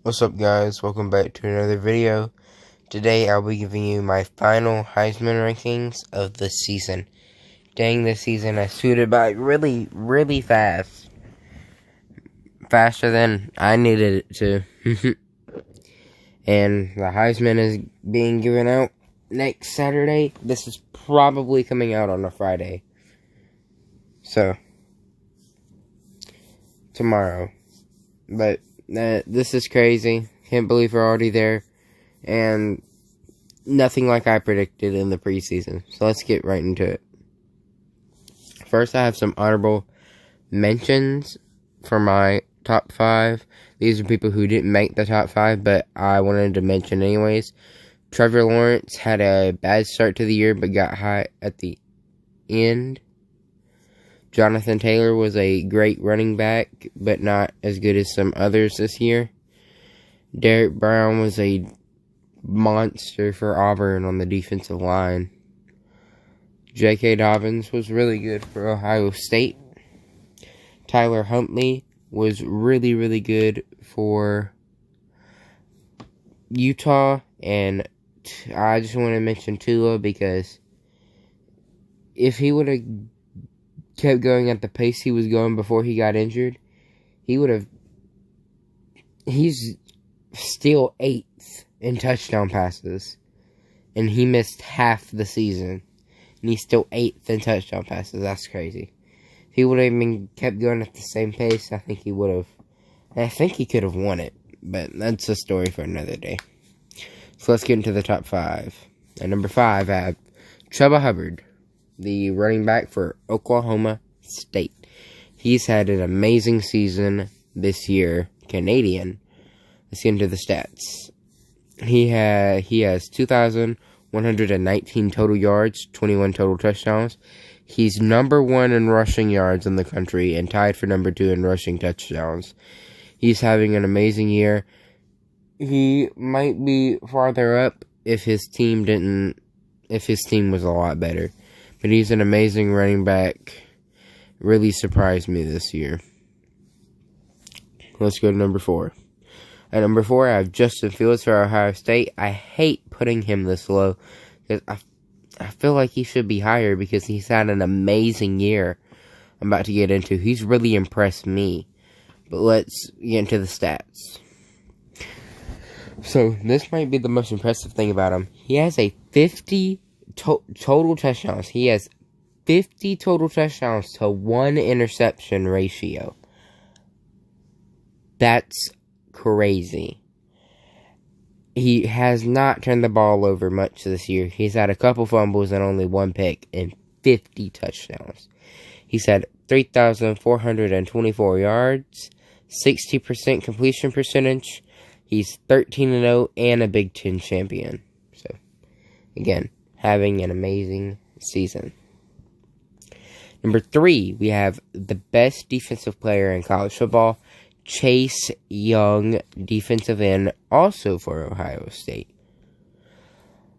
What's up, guys? Welcome back to another video. Today I'll be giving you my final Heisman rankings of the season. Dang, this season I suited by really fast. Faster than I needed it to. And the Heisman is being given out next Saturday. This is probably coming out on a Friday. So, tomorrow. But this is crazy. Can't believe we're already there. And nothing like I predicted in the preseason. So let's get right into it. First, I have some honorable mentions for my top 5. These are people who didn't make the top 5, but I wanted to mention anyways. Trevor Lawrence had a bad start to the year, but got high at the end. Jonathan Taylor was a great running back, but not as good as some others this year. Derrick Brown was a monster for Auburn on the defensive line. J.K. Dobbins was really good for Ohio State. Tyler Huntley was really good for Utah. And I just want to mention Tua because if he would have kept going at the pace he was going before he got injured, he's still 8th in touchdown passes, and he missed half the season, and he's still 8th in touchdown passes. That's crazy. If he would have even kept going at the same pace, I think he could have won it, but that's a story for another day. So let's get into the top 5. At number 5, I have Chuba Hubbard, the running back for Oklahoma State. He's had an amazing season this year. Canadian. Let's get into the stats. He has 2,119 total yards, 21 total touchdowns. He's number 1 in rushing yards in the country and tied for number 2 in rushing touchdowns. He's having an amazing year. He might be farther up if his team was a lot better. But he's an amazing running back. Really surprised me this year. Let's go to number 4. At number 4, I have Justin Fields for Ohio State. I hate putting him this low because I feel like he should be higher because he's had an amazing year. I'm about to get into. He's really impressed me. But let's get into the stats. So, this might be the most impressive thing about him. He has a 50 total touchdowns. He has 50 total touchdowns to 1 interception ratio. That's crazy. He has not turned the ball over much this year. He's had a couple fumbles and only 1 pick and 50 touchdowns. He's had 3,424 yards, 60% completion percentage. He's 13-0 and a Big Ten champion. So, again, having an amazing season. Number 3, we have the best defensive player in college football, Chase Young, defensive end, also for Ohio State.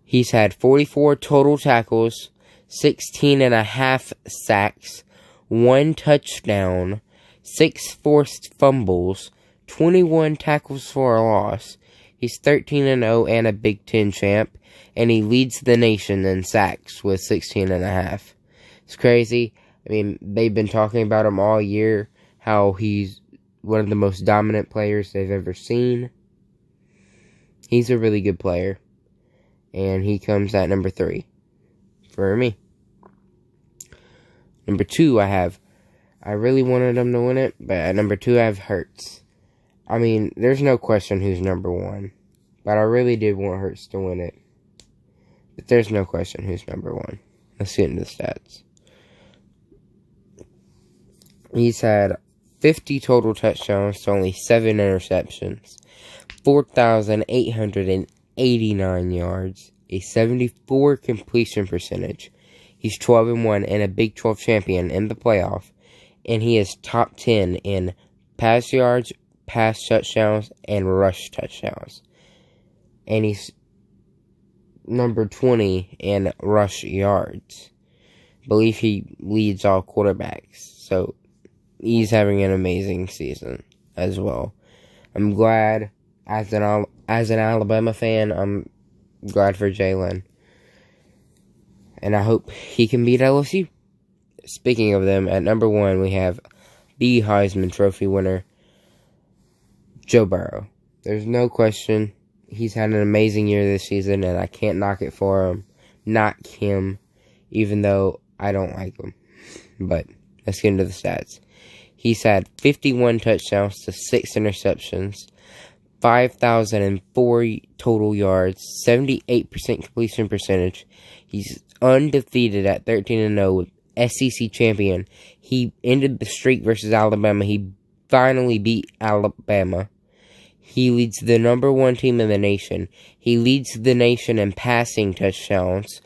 He's had 44 total tackles, 16.5 sacks, 1 touchdown, 6 forced fumbles, 21 tackles for a loss. He's 13-0 and a Big Ten champ, and he leads the nation in sacks with 16.5. It's crazy. I mean, they've been talking about him all year, how he's one of the most dominant players they've ever seen. He's a really good player, and he comes at number 3 for me. Number 2, I really wanted him to win it, but at number 2, I have Hurts. I mean, there's no question who's number 1, but I really did want Hurts to win it. But there's no question who's number 1. Let's get into the stats. He's had 50 total touchdowns to only 7 interceptions, 4,889 yards, a 74 completion percentage. He's 12-1 and a Big 12 champion in the playoff, and he is top 10 in pass yards, pass touchdowns, and rush touchdowns. And he's number 20 in rush yards. I believe he leads all quarterbacks. So, he's having an amazing season as well. I'm glad as an Alabama fan, I'm glad for Jalen. And I hope he can beat LSU. Speaking of them, at number 1, we have the Heisman Trophy winner, Joe Burrow. There's no question. He's had an amazing year this season, and I can't knock it for him. Not him, even though I don't like him. But let's get into the stats. He's had 51 touchdowns to 6 interceptions, 5,004 total yards, 78% completion percentage. He's undefeated at 13-0 with SEC champion. He ended the streak versus Alabama. He finally beat Alabama. He leads the number 1 team in the nation. He leads the nation in passing touchdowns.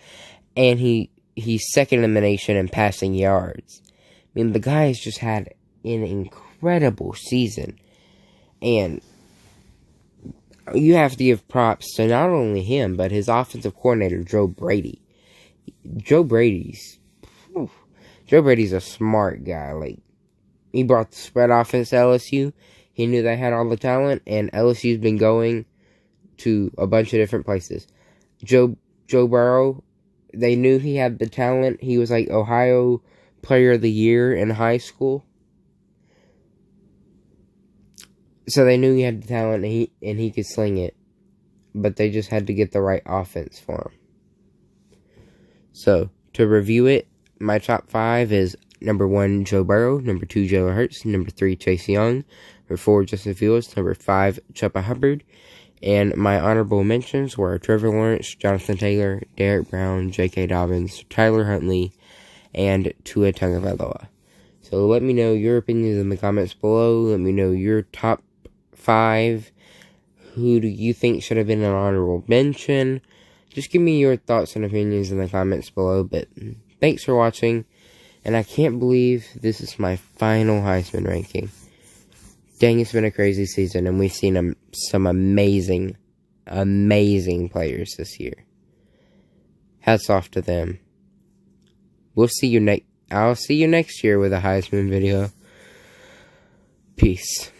And he's second in the nation in passing yards. I mean, the guy has just had an incredible season. And you have to give props to not only him, but his offensive coordinator, Joe Brady. Joe Brady's a smart guy. Like, he brought the spread offense to LSU. He knew they had all the talent, and LSU's been going to a bunch of different places. Joe Burrow, they knew he had the talent. He was like Ohio Player of the Year in high school. So they knew he had the talent, and he could sling it. But they just had to get the right offense for him. So, to review it, my top 5 is number 1, Joe Burrow, number 2, Jalen Hurts, number 3, Chase Young, number 4, Justin Fields, number 5, Chuba Hubbard, and my honorable mentions were Trevor Lawrence, Jonathan Taylor, Derek Brown, J.K. Dobbins, Tyler Huntley, and Tua Tagovailoa. So let me know your opinions in the comments below. Let me know your top 5. Who do you think should have been an honorable mention? Just give me your thoughts and opinions in the comments below. But thanks for watching. And I can't believe this is my final Heisman ranking. Dang, it's been a crazy season. And we've seen some amazing, amazing players this year. Hats off to them. I'll see you next year with a Heisman video. Peace.